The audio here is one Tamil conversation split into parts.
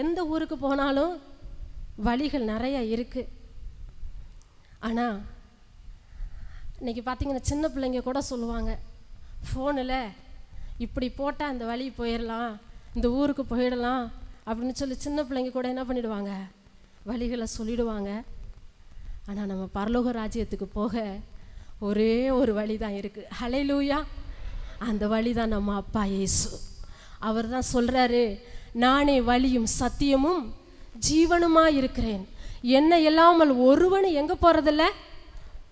எந்த ஊருக்கு போனாலும் வழிகள் நிறைய இருக்குது. ஆனால் இன்றைக்கி பார்த்தீங்கன்னா சின்ன பிள்ளைங்க கூட சொல்லுவாங்க, ஃபோனில் இப்படி போட்டால் அந்த வழி போயிடலாம், இந்த ஊருக்கு போயிடலாம் அப்படின்னு சொல்லி சின்ன பிள்ளைங்க கூட என்ன பண்ணிடுவாங்க, வழிகளை சொல்லிடுவாங்க. ஆனால் நம்ம பரலோக ராஜ்யத்துக்கு போக ஒரே ஒரு வழி தான் இருக்குது. ஹல்லேலூயா. அந்த வழி தான் நம்ம அப்பா இயேசு. அவர் தான் சொல்கிறாரு, நானே வழியும் சத்தியமும் ஜீவனுமாக இருக்கிறேன், என்னை இல்லாமல் ஒருவன் எங்கே போகிறதில்ல,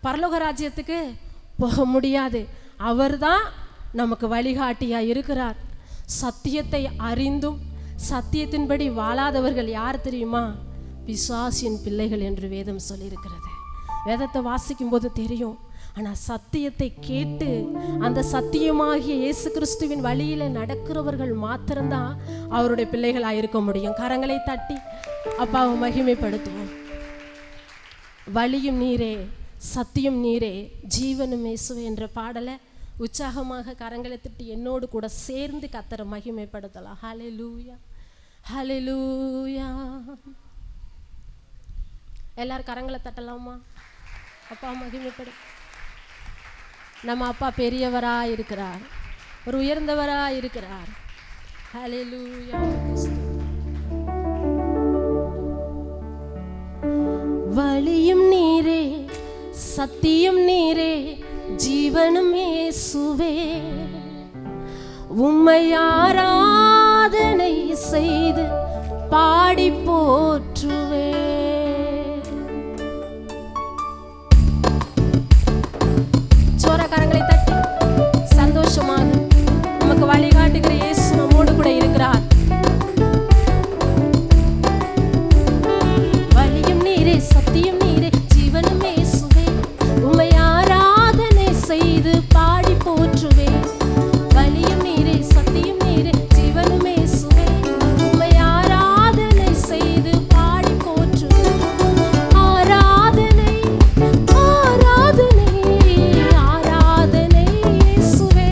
பரலோக ராஜ்யத்துக்கு போக முடியாது. அவர் தான் நமக்கு வழிகாட்டியாக இருக்கிறார். சத்தியத்தை அறிந்தும் சத்தியத்தின்படி வாழாதவர்கள் யார் தெரியுமா? பிசாசின் பிள்ளைகள் என்று வேதம் சொல்லியிருக்கிறது. வேதத்தை வாசிக்கும் போது தெரியும். ஆனால் சத்தியத்தை கேட்டு அந்த சத்தியமாகிய இயேசு கிறிஸ்துவின் வழியில் நடக்கிறவர்கள் மாத்திரம்தான் அவருடைய பிள்ளைகளாக இருக்க முடியும். கரங்களை தட்டி அப்பாவை மகிமைப்படுத்துவோம். வழியும் நீரே, சத்தியம் நீரே, ஜீவனும் இயேசுவே என்ற பாடலை உற்சாகமாக கரங்களை தட்டி என்னோடு கூட சேர்ந்து கர்த்தரை மகிமைப்படுத்தலாம். ஹல்லேலூயா, ஹல்லேலூயா. எல்லாரும் கரங்களை தட்டலாமா? அப்பா மகிமைப்படு. நம்ம அப்பா பெரியவராக இருக்கிறார், ஒரு உயர்ந்தவராக இருக்கிறார். ஹல்லேலூயா. வழியும் நீரே, சத்தியம் நீரே, ஜீவனும் இயேசுவே, உம்மை ஆராதனை செய்து பாடி போற்றுவே. கரங்களை தட்டி சந்தோஷமாக நமக்கு வழிகாட்டுகிற இயேசு நம்மோடு கூட இருக்கிறார். வழியும் நீரே, சத்தியம் நீரே, ஜீவனும் இயேசுவே, உம்மை ஆராதனை செய்து பாடி போற்றுவே. வழியும் நீரே, சத்தியம் நீரே, ஜீவனும் இயேசுவே, உம்மை ஆராதனை செய்து பாடி போற்றுவே. ஆராதனை, ஆராதனை, ஆராதனை இயேசுவே.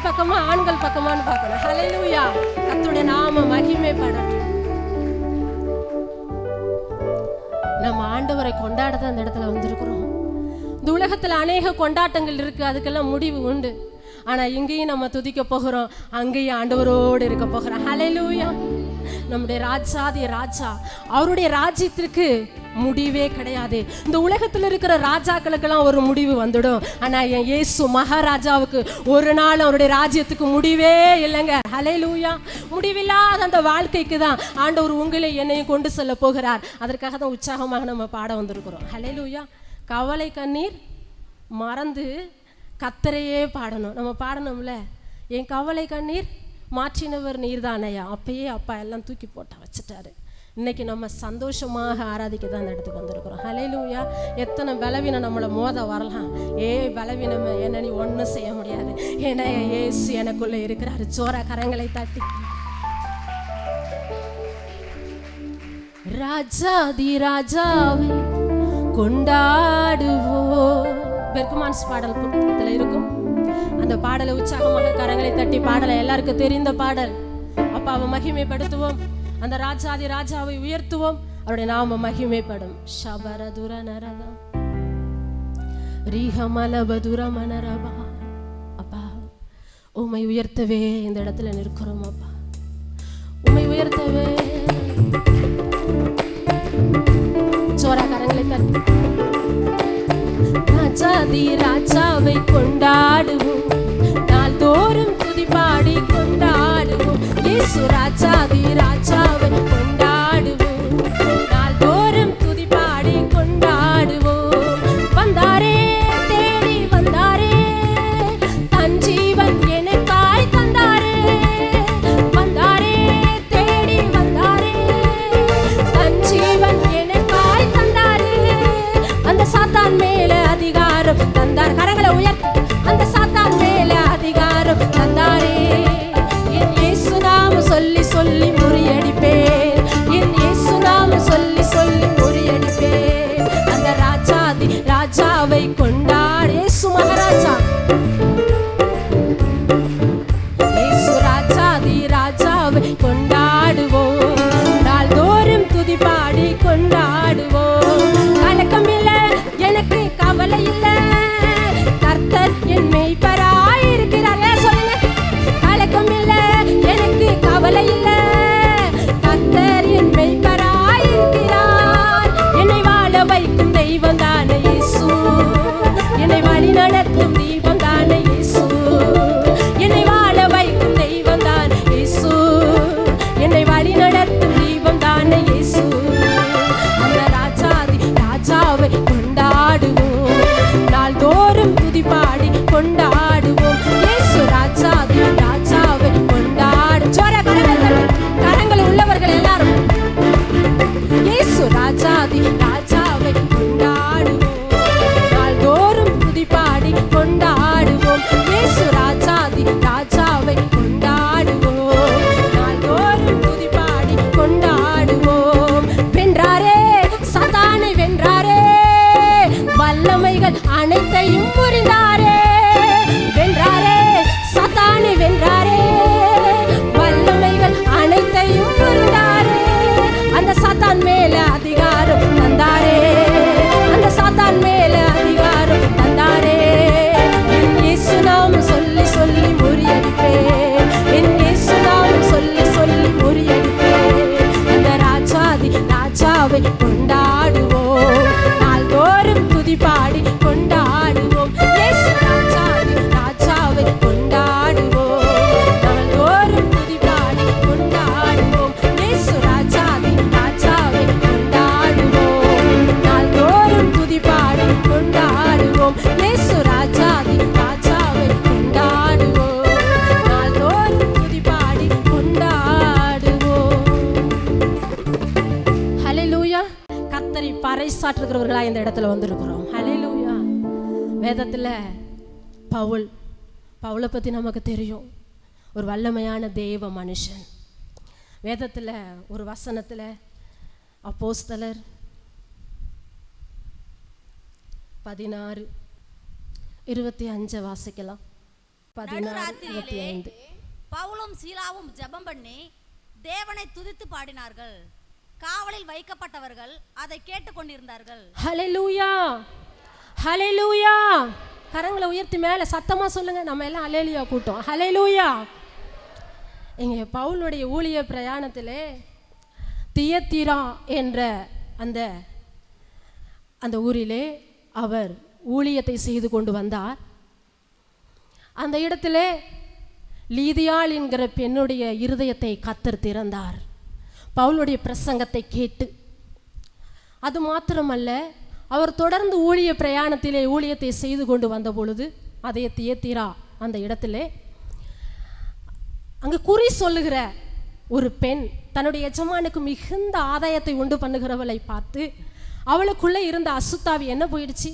பெண்கள் பக்கமா ஆண்கள் பக்கமான்னு பார்க்கணும். ஹல்லேலூயா. கர்த்தருடைய நாம மகிமைப்படட்டும். நம்ம ஆண்டவரை கொண்டாடதான் அந்த இடத்துல வந்திருக்கிறோம். இந்த உலகத்துல அநேக கொண்டாட்டங்கள் இருக்கு, அதுக்கெல்லாம் முடிவு உண்டு. ஆனா இங்கேயும் நம்ம துதிக்க போகிறோம், அங்கேயும் ஆண்டவரோடு இருக்க போகிறோம். ஹல்லேலூயா. நம்முடைய ராஜாதி ராஜா, அவருடைய ராஜ்யத்திற்கு முடிவே கிடையாது. இந்த உலகத்தில் இருக்கிற ராஜாக்களுக்கெல்லாம் ஒரு முடிவு வந்துடும். ஆனா என் இயேசு மகாராஜாவுக்கு ஒரு நாள் அவருடைய ராஜ்யத்துக்கு முடிவே இல்லைங்க. ஹல்லேலூயா. முடிவில்லாத அந்த வாழ்க்கைக்கு தான் ஆண்டவர் உங்களை என்னையும் கொண்டு செல்ல போகிறார். அதற்காக தான் உற்சாகமாக நம்ம பாட வந்திருக்கிறோம். ஹல்லேலூயா. கவலை கண்ணீர் மறந்து கர்த்தரையே பாடணும். நம்ம பாடணும்ல, என் கவலை கண்ணீர் மாற்றினவர் நீர்தானையா. அப்பயே அப்பா எல்லாம் தூக்கி போட்டு வச்சுட்டாரு. இன்னைக்கு நம்ம சந்தோஷமாக ஆராதிக்க தான் அந்த இடத்துக்கு வந்திருக்கிறோம். ஹல்லேலூயா. எத்தனை பலவீனம் நம்மளை மோத வரலாம். பலவீனம் என்ன நீ ஒன்றும் செய்ய முடியாது, ஏன்னா இயேசு எனக்குள்ள இருக்கிறாரு. ஜோரா கரங்களை தட்டி ராஜாதி ராஜாவை கொண்டாடுவோம். பெர்குமான்ஸ் பாடல் புத்தகத்துல இருக்கும். அந்த பாடலை உற்சாகமாக கரங்களை தட்டி பாடலை எல்லாருக்கும் தெரிந்த பாடல். அப்பாவை மகிமைப்படுத்துவோம், அந்த ராஜாதி ராஜாவை உயர்த்துவோம், அவருடைய நாம மகிமைப்படும். ஷபரதுர நரதா ரீஹமலபதுர மனரபா. அப்பா உம்மை உயர்த்தவே இந்த இடத்துல நிற்கிறோம். அப்பா உம்மை உயர்த்தவே. சோரா கரங்களை தட்டி ராஜாதி ராஜாவை கொண்டாடுவோம், நாள்தோறும் துதி பாடி கொண்டாடுவோம். இயேசு ராஜாதி ராஜாவை கொண்டாடுவோம், நாள்தோறும் துதி பாடி கொண்டாடுவோம். வந்தாரே தேடி வந்தாரே, தன் ஜீவன் எனக்காய் தந்தாரே. வந்தாரே தேடி வந்தாரே, தன் ஜீவன் எனக்காய் தந்தாரே. அந்த சாத்தான் மேல அதிகாரம் தந்தார். கரங்களை உயர்த்தி அந்த சாத்தான் மேல அதிகாரம் தந்தாரே. என் இயேசு நாம சொல்லி சொல்லி முறியடிப்பேன், என் இயேசு நாம சொல்லி சொல்லி முறியடிப்பேன். அந்த ராஜாதி ராஜாவை கொண்டாடு. இயேசு மகாராஜா, இயேசு ராஜாதி ராஜாவை கொண்டாடுவோம், நாள்தோறும் துதி பாடி கொண்டாடுவோம். கலக்கம் இல்ல எனக்கு, கவலை இல்ல, கர்த்தர் என் மேய்ப்பராய் இருக்கிறார். சொல்லுங்க. கலக்கம் இல்ல எனக்கு, கவலை இல்ல, கர்த்தர் என் மேய்ப்பராய் இருக்கிறார். என்னை வாழ வைக்கும் தெய்வம் தானே இயேசு, என்னை வழி நடத்தும் தெய்வம் தானே இயேசு. என்னை வாழ வைக்கும் தெய்வம் தானே இயேசு, என்னை வழி நடத்தும் தெய்வம் தானே இயேசு. அந்த ராஜாதி ராஜாவை கொண்டாடுவோம், நாள்தோறும் துதி பாடி கொண்டாடுவோம். இயேசு ராஜாதி ராஜாவை கொண்டாடு. கரங்கள் உள்ளவர்கள் எல்லாரும் இயேசு ராஜாதி ராஜாவை கொண்டாடுவோம், நாள்தோறும் துதி பாடி கொண்டாடுவோம். இயேசு ராஜாதி ராஜாவை கொண்டாடுவோம், நாள்தோறும் துதி பாடி கொண்டாடுவோம். வென்றாரே சாத்தானை வென்றாரே, வல்லமைகள் அனைத்தையும் புரிந்தாரே. வென்றாரே சாத்தானை வென்றாரே, வல்லமைகள் அனைத்தையும் புரிந்தாரே. அந்த சாத்தான் மேல அதிகாரம் தந்தாரே, அந்த சாத்தான் மேல அதிகாரம் தந்தாரே. என் இயேசு நாம சொல்லி சொல்லி முறியடிப்பேன், என் இயேசு நாம சொல்லி சொல்லி முறியடிப்பேன். அந்த ராஜாதி ராஜாவை கொண்டாடுவோம், நாள்தோறும் துதி பாடி கொண்டாடுவோம். இயேசு ராஜாதி ராஜாவை கொண்டாடுவோம், நாள்தோறும் துதி பாடி கொண்டாடுவோம். இயேசு ராஜாதி ராஜாவை கொண்டாடுவோம், நாள்தோறும் துதி பாடி கொண்டாடுவோம். இயேசு ராஜாதி ராஜாவை கொண்டாடுவோம், நாள்தோறும் துதி பாடி கொண்டாடுவோம். ஹல்லேலூயா. கர்த்தரை பறைசாற்றுகிறவர்களா இந்த இடத்துல வந்திருக்கிறோம். ஹல்லேலூயா. வேதத்துல பவுலை பத்தி நமக்கு தெரியும், ஒரு வல்லமையான தேவ மனுஷன். வேதத்துல ஒரு வசனத்துல அப்போஸ்தலர் 16:25 வாசிக்கலாம். நடுராத்திரியிலே பவுலும் சீலாவும் ஜெபம் பண்ணி தேவனை துதித்து பாடினார்கள். காவலில் வைக்கப்பட்டவர்கள் அதை கேட்டுக்கொண்டிருந்தார்கள். ஹல்லேலூயா, ஹல்லேலூயா. கரங்களை உயர்த்தி மேலே சத்தமா சொல்லுங்க. நம்ம எல்லாம் ஹல்லேலூயா கூட்டம். ஹல்லேலூயா. இங்கே பவுலுடைய ஊழிய பிரயாணத்திலே தியத்தீரா என்ற அந்த ஊரிலே அவர் ஊழியத்தை செய்து கொண்டு வந்தார். அந்த இடத்திலே லீதியாள் என்கிற பெண்ணுடைய இருதயத்தை கர்த்தர் திறந்தார் பவுலுடைய பிரசங்கத்தை கேட்டு. அது மாத்திரமல்ல, அவர் தொடர்ந்து ஊழிய பிரயாணத்திலே ஊழியத்தை செய்து கொண்டு வந்த பொழுது அதே தியத்தீரா அந்த இடத்திலே அங்கு குறி சொல்லுகிற ஒரு பெண் தன்னுடைய எஜமானுக்கு மிகுந்த ஆதாயத்தை உண்டு பண்ணுகிறவளை பார்த்து அவளுக்குள்ளே இருந்த அசுத்தாவி என்ன போயிடுச்சு,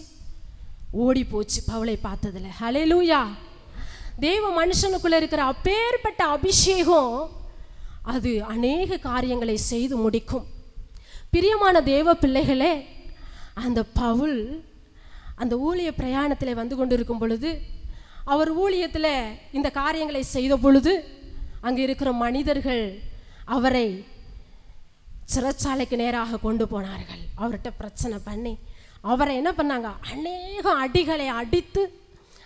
ஓடி போச்சு பவுலை பார்த்ததுல. ஹல்லேலூயா. தேவ மனுஷனுக்குள்ள இருக்கிற அப்பேற்பட்ட அபிஷேகம் அது அநேக காரியங்களை செய்து முடிக்கும். பிரியமான தேவ பிள்ளைகளே, அந்த பவுல் அந்த ஊழிய பிரயாணத்தில் வந்து கொண்டிருக்கும் பொழுது, அவர் ஊழியத்தில் இந்த காரியங்களை செய்த பொழுது அங்கே இருக்கிற மனிதர்கள் அவரை சிறைச்சாலைக்கு நேராக கொண்டு போனார்கள். அவர்கிட்ட பிரச்சனை பண்ணி அவரை என்ன பண்ணாங்க, அநேக அடிகளை அடித்து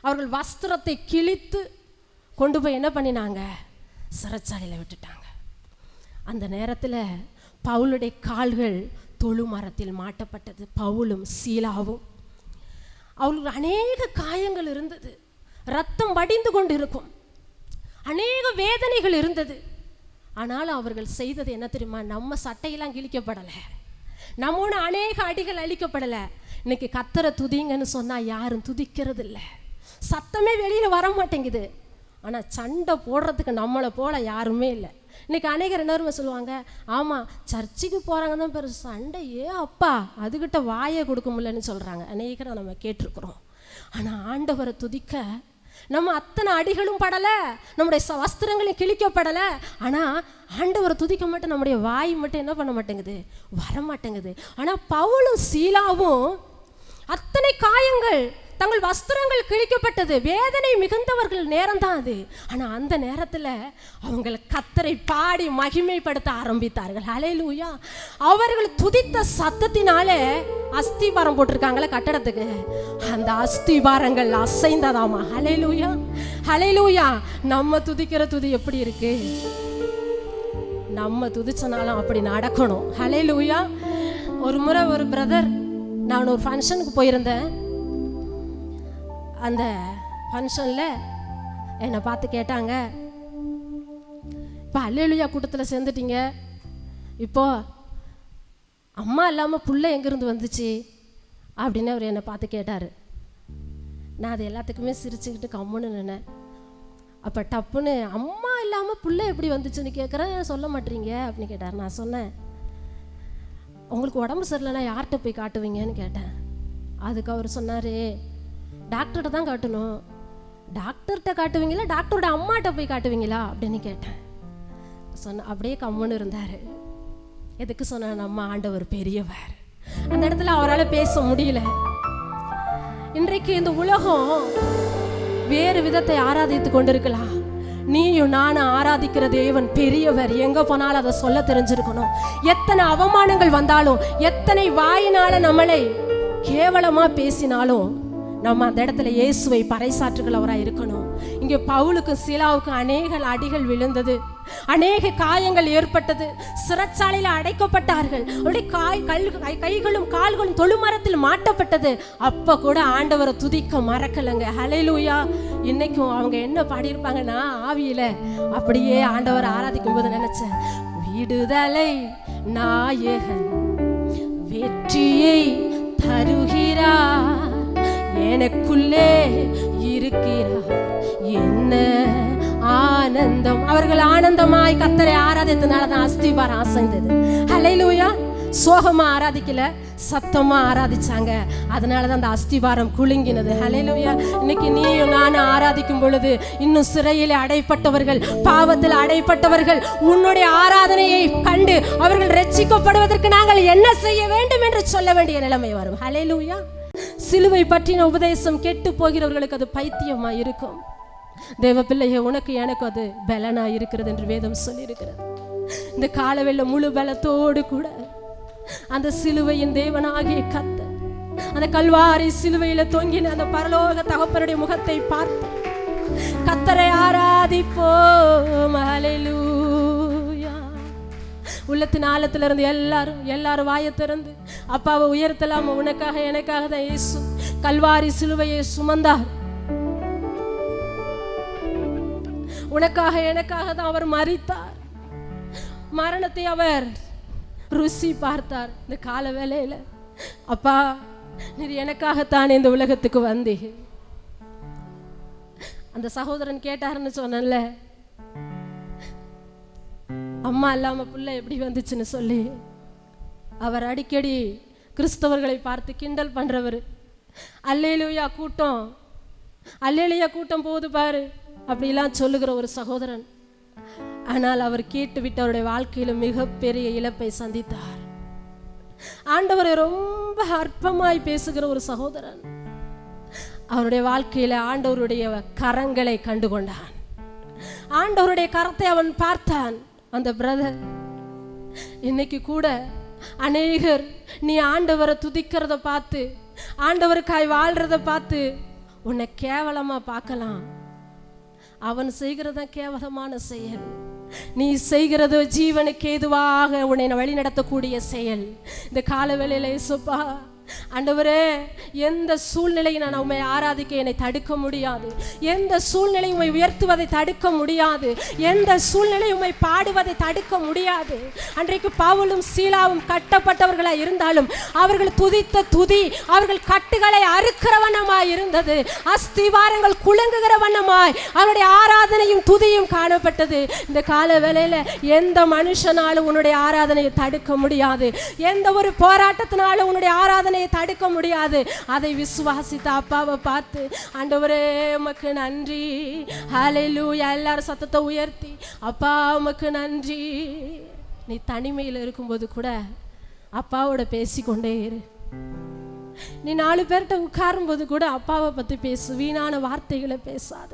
அவர்கள் வஸ்திரத்தை கிழித்து கொண்டு போய் என்ன பண்ணினாங்க, சிறைச்சாலையில் விட்டுட்டாங்க. அந்த நேரத்தில் பவுலுடைய கால்கள் தொழு மரத்தில் மாட்டப்பட்டது. பவுலும் சீலாவும் அவர்களுக்கு அநேக காயங்கள் இருந்தது, ரத்தம் வடிந்து கொண்டு இருக்கும், அநேக வேதனைகள் இருந்தது. ஆனாலும் அவர்கள் செய்தது என்ன தெரியுமா, நம்ம சட்டையெல்லாம் கிழிக்கப்படலை, நம்மோட அநேக அடிகள் அழிக்கப்படலை. இன்னைக்கு கர்த்தரை துதிங்கன்னு சொன்னால் யாரும் துதிக்கிறது இல்லை, சத்தமே வெளியில் வர மாட்டேங்குது. ஆனால் சண்டை போடுறதுக்கு நம்மளை போல யாருமே இல்லை. இன்னைக்கு அநேகர் என்ன சொல்லுவாங்க, ஆமாம் சர்ச்சுக்கு போகிறாங்க தான் பெரு சண்டை, அப்பா அதுக்கிட்ட வாயை கொடுக்க முடியலன்னு சொல்கிறாங்க. அநேகரை நம்ம கேட்டிருக்கிறோம். ஆனால் ஆண்டவரை துதிக்க நம்ம அத்தனை அடிகளும் படலை, நம்முடைய வஸ்திரங்களும் கிழிக்கப்படலை. ஆனால் ஆண்டவரை துதிக்க மட்டும் நம்முடைய வாய் மட்டும் என்ன பண்ண மாட்டேங்குது, வர மாட்டேங்குது. ஆனால் பவுலும் சீலாவும் அத்தனை காயங்கள், தங்கள் வஸ்திரங்கள் கிழிக்கப்பட்டது, வேதனை மிகுந்தவர்கள் நேரம் தான் அது. ஆனால் அந்த நேரத்தில் அவங்களை கர்த்தரை பாடி மகிமைப்படுத்த ஆரம்பித்தார்கள். ஹல்லேலூயா. அவர்கள் துதித்த சத்தத்தினாலே அஸ்திபாரம் போட்டிருக்காங்களே கட்டடத்துக்கு, அந்த அஸ்திபாரங்கள் அசைந்ததாமா. ஹல்லேலூயா, ஹல்லேலூயா. நம்ம துதிக்கிற துதி எப்படி இருக்கு, நம்ம துதிச்சனாலும் அப்படி நடக்கணும். ஹல்லேலூயா. ஒரு முறை ஒரு பிரதர், நான் ஒரு ஃபங்க்ஷனுக்கு போயிருந்தேன். அந்த ஃபங்க்ஷனில் என்னை பார்த்து கேட்டாங்க, இப்போ அல்லேலூயா கூட்டத்தில் சேர்ந்துட்டீங்க, இப்போ அம்மா இல்லாமல் புள்ள எங்கேருந்து வந்துச்சு அப்படின்னு அவர் என்னை பார்த்து கேட்டார். நான் அது எல்லாத்துக்குமே சிரிச்சுக்கிட்டு கம்முன்னு நின்னேன். அப்போ டப்புன்னு அம்மா இல்லாமல் புள்ள எப்படி வந்துச்சுன்னு கேட்குறேன், சொல்ல மாட்டீங்க அப்படின்னு கேட்டார். நான் சொன்னேன், உங்களுக்கு உடம்பு சரியில்லைன்னா யார்கிட்ட போய் காட்டுவீங்கன்னு கேட்டேன். அதுக்கு அவர் சொன்னார், டாக்டர்கிட்ட தான் காட்டணும். டாக்டர்கிட்ட காட்டுவீங்களா, டாக்டரோட அம்மாட்ட போய் காட்டுவீங்களா அப்படின்னு கேட்டேன். அப்படியே கம்முன்னு இருந்தார். எதுக்கு சொன்ன, நம்ம ஆண்டவர் பெரியவர். அந்த இடத்துல அவரால் பேச முடியல. இன்றைக்கு இந்த உலகம் வேறு விதத்தை ஆராதித்து கொண்டிருக்கலாம். நீயும் நானும் ஆராதிக்கிற தேவன் பெரியவர். எங்க போனாலும் அதை சொல்ல தெரிஞ்சிருக்கணும். எத்தனை அவமானங்கள் வந்தாலும், எத்தனை வாயினால நம்மளை கேவலமா பேசினாலும் நம்ம அந்த இடத்துல இயேசுவை பறைசாற்றுகிறவராக இருக்கணும். இங்கே பவுலுக்கு சீலாவுக்கு அநேக அடிகள் விழுந்தது, அநேக காயங்கள் ஏற்பட்டது, சிறைச்சாலையில் அடைக்கப்பட்டார்கள். அவருடைய கைகளும் கால்களும் தொழுமரத்தில் மாட்டப்பட்டது. அப்ப கூட ஆண்டவரை துதிக்க மறக்கலைங்க. ஹல்லேலூயா. இன்னைக்கும் அவங்க என்ன பாடியிருப்பாங்கன்னா, ஆவியில அப்படியே ஆண்டவரை ஆராதிக்கும் போது நினைச்சேன், விடுதலை நாயகன் வெற்றியை தருகிறார், எனக்குள்ளே இருக்கிறார், என்ன ஆனந்தம். அவர்கள் ஆனந்தமாய் கர்த்தரை ஆராதித்தனால தான் அஸ்திபாரம் அசைந்தது. ஹல்லேலூயா. சோகமா ஆராதிக்கல, சத்தமா ஆராதிச்சாங்க. அதனால தான் அந்த அஸ்திபாரம் குலுங்கினது. ஹல்லேலூயா. இன்னைக்கு நீயும் நானும் ஆராதிக்கும் பொழுது இன்னும் சிறையில் அடைப்பட்டவர்கள், பாவத்தில் அடைப்பட்டவர்கள் உன்னுடைய ஆராதனையை கண்டு அவர்கள் ரட்சிக்கப்படுவதற்கு நாங்கள் என்ன செய்ய வேண்டும் என்று சொல்ல வேண்டிய நிலைமை வரும். ஹல்லேலூயா. சிலுவை பற்றின உபதேசம் கெட்டு போகிறவர்களுக்கு அது பைத்தியமா இருக்கும். தேவ பிள்ளையே, உனக்கு எனக்கு அது பலனா இருக்கிறது என்று வேதம் சொல்லியிருக்கிறது. இந்த காலவெல்ல முழு பலத்தோடு கூட அந்த சிலுவையின் தேவனாகிய கர்த்தர் அந்த கல்வாரி சிலுவையில தொங்கின அந்த பரலோக தகப்பனுடைய முகத்தை பார்த்து கர்த்தரை ஆராதிப்போம். ஹல்லேலூயா. உள்ளத்தின் ஆழத்திலிருந்து எல்லாரும் வாயை திறந்து அப்பாவை உயர்த்தலாம். உனக்காக எனக்காக தான் இயேசு கல்வாரி சிலுவையை சுமந்தார். உனக்காக எனக்காக தான் அவர் மரித்தார். மரணத்தை அவர் ருசி பார்த்தார். இந்த கால வேளையில அப்பா, நீர் எனக்காகத்தான் இந்த உலகத்துக்கு வந்தீ. அந்த சகோதரன் கேட்டாருன்னு சொன்னல, அம்மா இல்லாம புள்ள எப்படி வந்துச்சுன்னு சொல்லி அவர் அடிக்கடி கிறிஸ்தவர்களை பார்த்து கிண்டல் பண்றவர். அல்லேலூயா கூட்டம், அல்லேலூயா கூட்டம் போகுது பாரு அப்படிலாம் சொல்லுகிற ஒரு சகோதரன். ஆனால் அவர் கேட்டுவிட்டு அவருடைய வாழ்க்கையில மிகப்பெரிய இழப்பை சந்தித்தார். ஆண்டவரை ரொம்ப அற்பமாய் பேசுகிற ஒரு சகோதரன் அவருடைய வாழ்க்கையில ஆண்டவருடைய கரங்களை கண்டுகொண்டான். ஆண்டவருடைய கரத்தை அவன் பார்த்தான். அந்த பிரதர் இன்னைக்கு கூட அநேகர் நீ ஆண்டவரை துதிக்கிறத பார்த்து, ஆண்டவருக்காய் வாழ்றத பார்த்து உன்னை கேவலமா பார்க்கலாம். அவன் செய்கிறத கேவலமான செயல். நீ செய்கிறது ஜீவனுக்கு ஏதுவாக உன்னை வழி நடத்தக்கூடிய செயல். இந்த காலவேளையில இயேசுப்பா, ஆண்டவரே, எந்த சூழ்நிலையை நான் உம்மை ஆராதிக்க என்னை தடுக்க முடியாது. எந்த சூழ்நிலை உம்மை உயர்த்துவதை தடுக்க முடியாது. எந்த சூழ்நிலை உம்மை பாடுவதை தடுக்க முடியாது. அன்றைக்கு பவுலும் சீலாவும் கட்டப்பட்டவர்களாய் இருந்தாலும் அவர்கள் துதித்த துதி அவர்கள் கட்டுகளை அறுக்கிற வண்ணமாய் இருந்தது. அஸ்திவாரங்கள் குலுங்குகிற வண்ணமாய் அவருடைய ஆராதனையும் துதியும் காணப்பட்டது. இந்த கால வேளையில எந்த மனுஷனாலும் உன்னுடைய ஆராதனையை தடுக்க முடியாது. எந்த ஒரு போராட்டத்தினாலும் உன்னுடைய ஆராதனை தடுக்க முடியாது. அதை விசுவாசித்த அப்பாவை பார்த்து, ஆண்டவரே உமக்கு நன்றி, ஹல்லேலூயா. எல்லாரும் சத்தத்தை உயர்த்தி, அப்பா உமக்கு நன்றி. நீ தனிமையில் இருக்கும்போது கூட அப்பாவோட பேசிக்கொண்டே இரு. நீ 4 பேர்கிட்ட உட்காரும் போது கூட அப்பாவை பத்தி பேசு. வீணான வார்த்தைகளை பேசாத.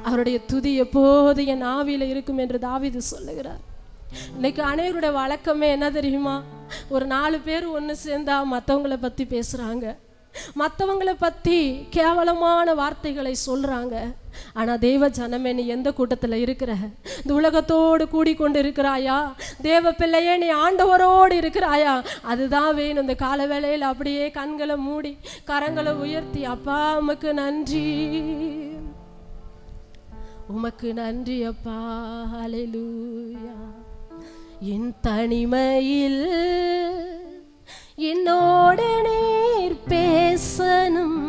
அவருடைய துதி எப்போது என் ஆவியில இருக்கும் என்று தாவீது சொல்லுகிறார். இன்னைக்கு அனைவருடைய வழக்கமே என்ன தெரியுமா? ஒரு 4 பேர் ஒன்று சேர்ந்தா மற்றவங்களை பற்றி பேசுகிறாங்க, மற்றவங்களை பற்றி கேவலமான வார்த்தைகளை சொல்கிறாங்க. ஆனால் தேவ ஜனமே, நீ எந்த கூட்டத்தில் இருக்கிற? இந்த உலகத்தோடு கூடிக்கொண்டு இருக்கிறாயா? தேவ பிள்ளையே, நீ ஆண்டவரோடு இருக்கிறாயா? அதுதான் வேணும். இந்த கால வேளையில் அப்படியே கண்களை மூடி கரங்களை உயர்த்தி, அப்பா உமக்கு நன்றி, உமக்கு நன்றி அப்பா, ஹல்லேலூயா. என் தனிமையில் என்னோடு நீர் பேசணும்,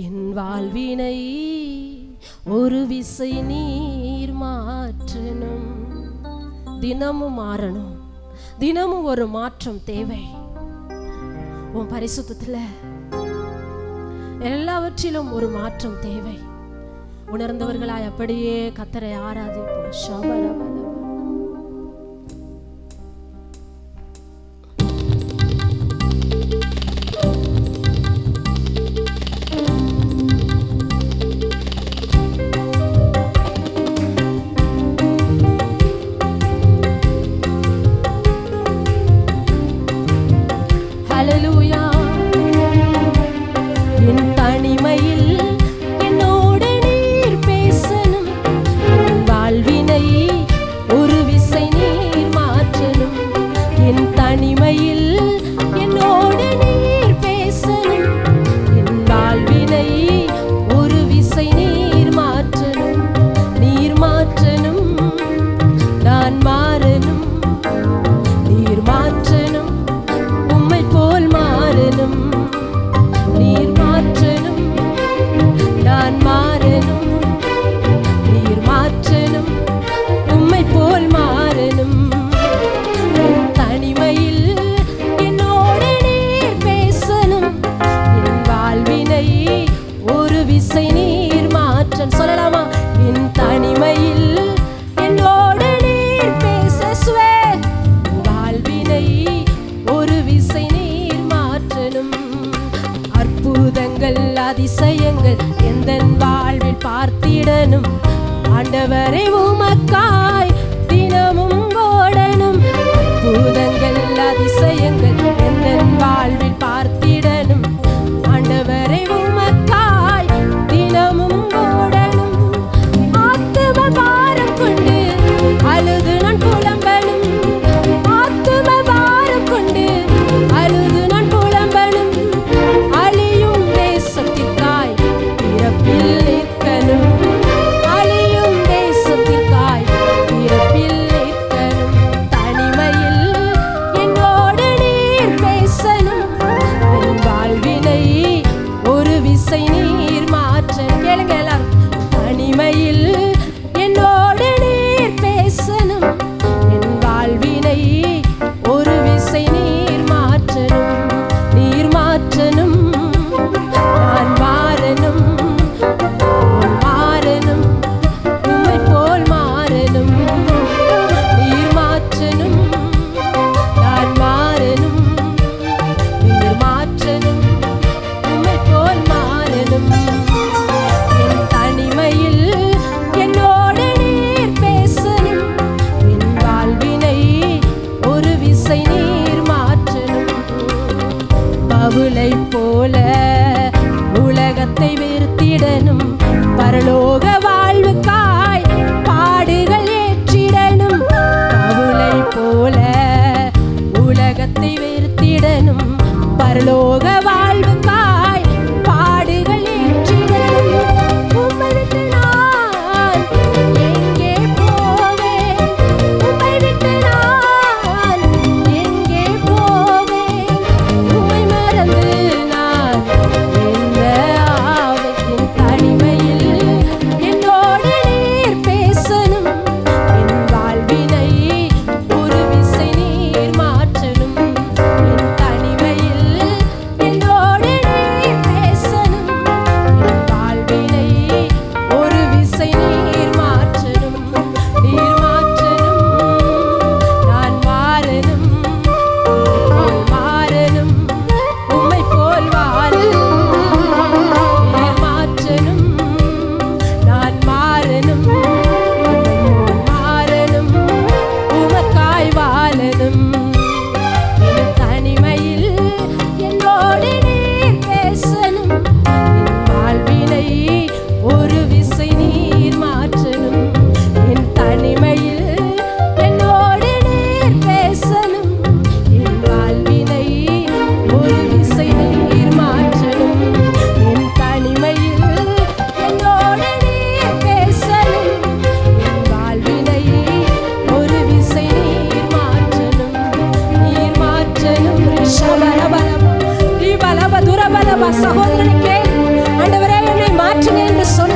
என் வாழ்வினை ஒரு விசை நீர் மாற்றணும். தினமும் மாறணும், தினமும் ஒரு மாற்றம் தேவை. உன் பரிசுத்தத்துல எல்லாவற்றிலும் ஒரு மாற்றம் தேவை. உணர்ந்தவர்களாய் அப்படியே கர்த்தரை ஆராதிப்போம். ஷபரபல அதிசயங்கள் எந்தன் வாழ்வில் பார்த்திடனும். ஆண்டவரை உமக்காய் தினமும் ஓடனும். அற்புதங்கள் அதிசயங்கள் எந்தன் வாழ்வில் பார்த்திடனும். ஆண்டவரை உமக்காய் தினமும் ஓடனும். ஆத்தும பாரம் கொண்டு அழுது நான் புலம்பனும். ஆத்தும பாரம் கொண்டு அழுது நான் புலம்பனும். அழியும் தேசத்திற்காய் பிறப்பில் நிற்கனும். அழியும் தேசத்திற்காய் பிறப்பில் நிற்கனும். தனிமையில் என்னோடு நீர் பேசனும். என் வாழ்வினை ஒரு விசை நீர் மாற்ற. கேளுங்க எல்லாரும். தனிமையில் என்னோடு நீர் பேசனும். என் வாழ்வினை ஒரு விசை நீர் மாற்றனும். நீர் மாற்றனும். நான் மாறனும். மாறனும். உம்மை போல் மாறனும். நீர் மாற்றனும். நான் மாறனும். நீர் மாற்றனும். உம்மை போல் மாறனும். என் தனிமையில் என்னோடு நீர் பேசனும். என் வாழ்வினை ஒரு விசை நீர் மாற்றனும். பவுலை போல உலகத்தை வெறுத்திடனும். பரலோக வாழ்வுக்காய் பாடுகள் ஏற்றிடனும். பவுலை போல உலகத்தை வெறுத்திடனும். பரலோக வாழ்வுக்காய் பாடுகள் ஏற்றிடனும். உம்மை விட்டு நான் எங்கே போவேன்? உம்மை விட்டு நான் எங்கே போவேன்? உம்மை மறந்து நான் என்ன ஆவேன்? தனிமையில் என்னோடு நீர் பேசனும். என் வாழ்வினை ஒரு விசை நீர் மாற்றனும். என் தனிமையில் என்னோடு நீர் பேசனும். என் வாழ்வினை ஒரு விசை நீர் மாற்றனும். நீர் மாற்றனும். நான் மாறனும். மாறனும். உம்மை போல் வாழனும். நீர் மாற்றனும். நான் மாறனும். உம்மை போல் மாறனும். உமக்காய் வாழனும். என் தனிமையில் என்னோடு நீர் பேசனும். என் வாழ்வினை ஒரு விசை நீர் மாற்றனும். என் தனிமையில் என்னோடு நீர் பேசனும். என் வாழ்வினை ஒரு விசை நீர் மாற்றனும். என் தனிமையில் என்னோடு நீர் பேசனும். என் வாழ்வினை ஒரு விசை நீர் மாற்றனும். நீர் மாற்றனும். ரிஷபரபலப, திபலப, துரபலப. சகோதரனுக்கே ஆண்டவரே என்னை மாற்றுங்க என்று சொன்ன